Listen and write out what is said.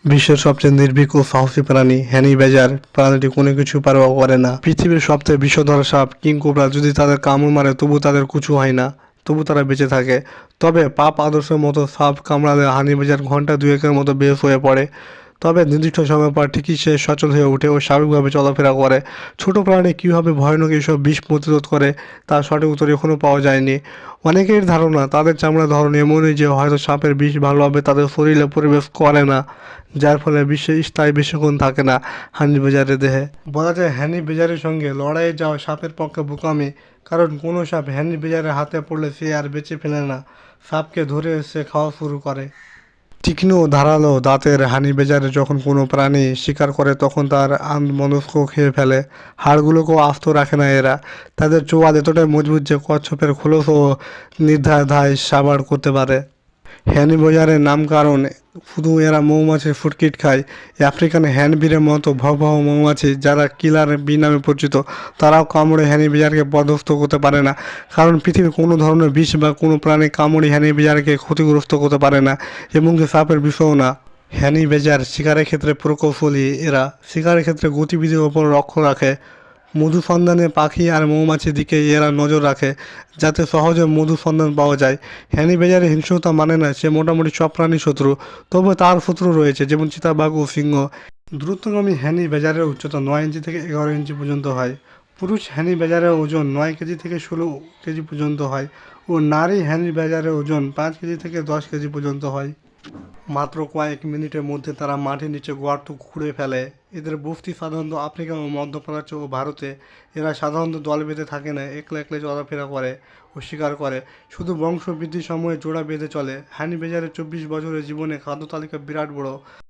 বিশ্বের সবচেয়ে নির্ভীক ও সাহসী প্রাণী হ্যানি ব্যাজার। প্রাণীটি কোনো কিছু পারোয়া করে না। পৃথিবীর সবচেয়ে বিষধর সাপ কিং কোবরা যদি তাদের কামড় মারে তবু তাদের কিছু হয় না, তবু তারা বেঁচে থাকে। তবে পাপ আদর্শের মতো সাপ কামড়ালে হানি ব্যাজার ঘন্টা দুয়েকের মতো বেশ হয়ে পড়ে। তবে নির্দিষ্ট সময় পর ঠিকই সে সচল হয়ে ওঠে ও স্বাভাবিকভাবে চলাফেরা করে। ছোট প্রাণী কীভাবে ভয়ানক এইসব বিষ প্রতিরোধ করে তার সঠিক উত্তর এখনও পাওয়া যায়নি। অনেকের ধারণা তাদের চামড়ার ধরন এমনই যে হয়তো সাপের বিষ ভালোভাবে তাদের শরীরে প্রবেশ করে না, যার ফলে বিশ্বে স্থায়ী বেশিক্ষণ থাকে না হানি বেজারের দেহে। বলা যায় হ্যানি বেজারের সঙ্গে লড়াইয়ে যাওয়া সাপের পক্ষে বোকামি, কারণ কোনো সাপ হ্যানি বেজারের হাতে পড়লে সে আর বেঁচে ফেলে না, সাপকে ধরে সে খাওয়া শুরু করে। তীক্ষ্ণ ও ধারালো দাঁতের হানি বেজারে যখন কোনো প্রাণী শিকার করে তখন তার মনস্ক খেয়ে ফেলে। হাড়গুলোকেও আস্ত রাখে না এরা। তাদের চোয়াল এতটাই মজবুত যে কচ্ছপের খোলসও নির্দ্বিধায় সাবাড় করতে পারে। হ্যানি বেজারের নাম কারণ শুধু এরা মৌমাছির ফুটকিট খায়। আফ্রিকান হ্যান্ডবিরের মতো ভয়াবহ মৌমাছি যারা কিলার বি নামে পরিচিত, তারাও কামড়ে হ্যানি বেজারকে পর্যস্ত করতে পারে না, কারণ পৃথিবীর কোনো ধরনের বিষ বা কোনো প্রাণী কামড়ে হ্যানি বেজারকে ক্ষতিগ্রস্ত করতে পারে না, এবং সাপের বিষও না। হ্যানি বেজার শিকারের ক্ষেত্রে প্রকৌশলী। এরা শিকারের ক্ষেত্রে গতিবিধির ওপর লক্ষ্য রাখে। মধু সন্ধানে পাখি আর মৌমাছির দিকে এরা নজর রাখে, যাতে সহজে মধু সন্ধান পাওয়া যায়। হ্যানি বেজারের হিংস্রতা মানে না সে মোটামুটি সব প্রাণীর শত্রু, তবে তার শত্রু রয়েছে, যেমন চিতাবাঘ ও সিংহ। দ্রুতগামী হ্যানি বেজারের উচ্চতা 9 ইঞ্চি থেকে 11 ইঞ্চি পর্যন্ত হয়। পুরুষ হ্যানি বেজারের ওজন 9 কেজি থেকে 16 কেজি পর্যন্ত হয় ও নারী হ্যানি বেজারের ওজন 5 কেজি থেকে 10 কেজি পর্যন্ত হয়। মাত্র কয়েক মিনিটের মধ্যে তারা মাটির নিচে গর্ত খুঁড়ে ফেলে। এদের বস্তি সাধারণত আফ্রিকা ও মধ্যপ্রাচ্য ও ভারতে। এরা সাধারণত দল বেঁধে থাকে না, একলা একলা চলাফেরা করে ও শিকার করে। শুধু বংশ বৃদ্ধির সময়ে জোড়া বেঁধে চলে। হ্যানি বেজারের 24 বছরের জীবনে খাদ্য তালিকা বিরাট বড়।